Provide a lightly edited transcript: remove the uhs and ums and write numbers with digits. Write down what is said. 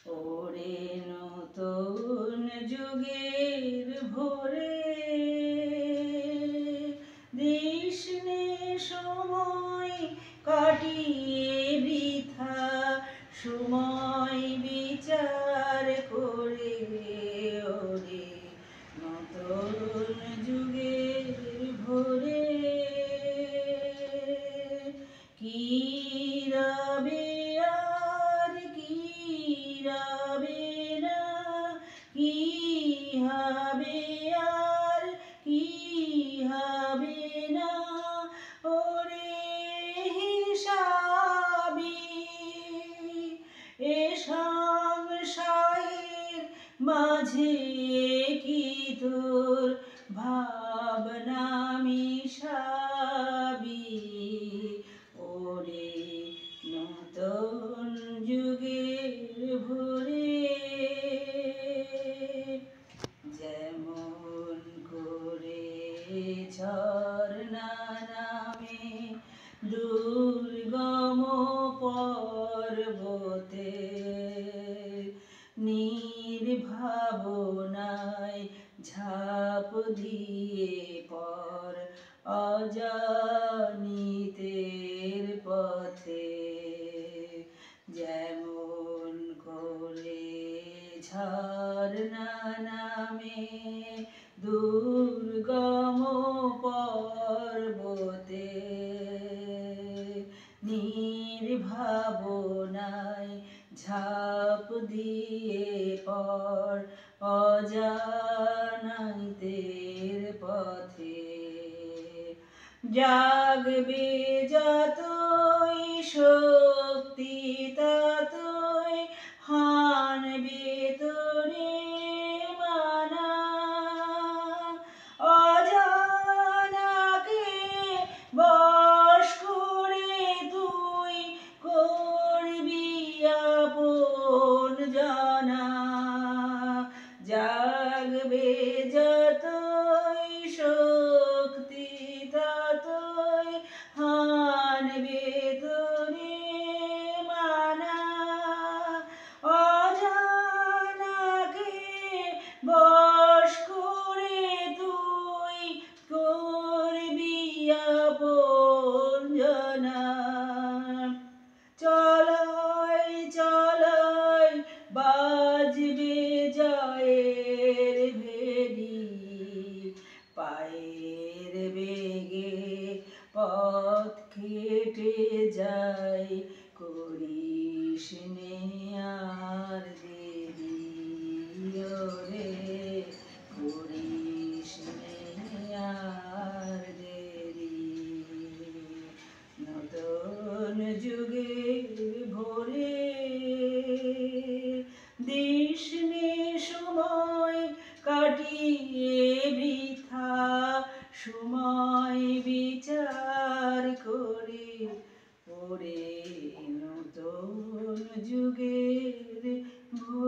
ওরে নতুন যুগের ভোরে দিস নে সময় কাটিয়ে বৃথা, সময় বিচার করে। ওরে নতুন যুগের ভোরে কি রবে আর কি রবে না, কি হবে আর কি হবে না, ওরে হিসাবি এ সংশয়ের মাঝে কি তোর ভাবনা মিশাবি। ওরে নতুন যুগের ভোরে যেমন করে ঝর্ণা নামে দুর্গম পর্বতে, নির্ভাবনায় ঝাঁপ দিয়ে পর অজানিতের পথে। যেমন করে ঝর্ণা নামে দুর্গম পর্বতে, নির্ভাবনায় ঝাঁপ দিয়ে পর অজানিতের পথে। জাগবে যতই শক্তি ততই হানবে তোরে মানা, অজানাকে বশ করে তুই করবি আপন জানা। জাগবে যতই শক্তি ততই হানবে তোরে মানা, অজানাকে বশ করে তুই করবি আপন জানা। চলয় চলয় বাজবে জয়ের ভেরি, পায়ের বেগে পথ কেটে যায়, করিস নে আর দেরি। ওরে করিস নে আর দেরি। নতুন যুগের ভোরে দিস নে সময় কাটিয়ে বৃথা, সময় বিচার করে। ওরে নতুন যুগের ভোরে।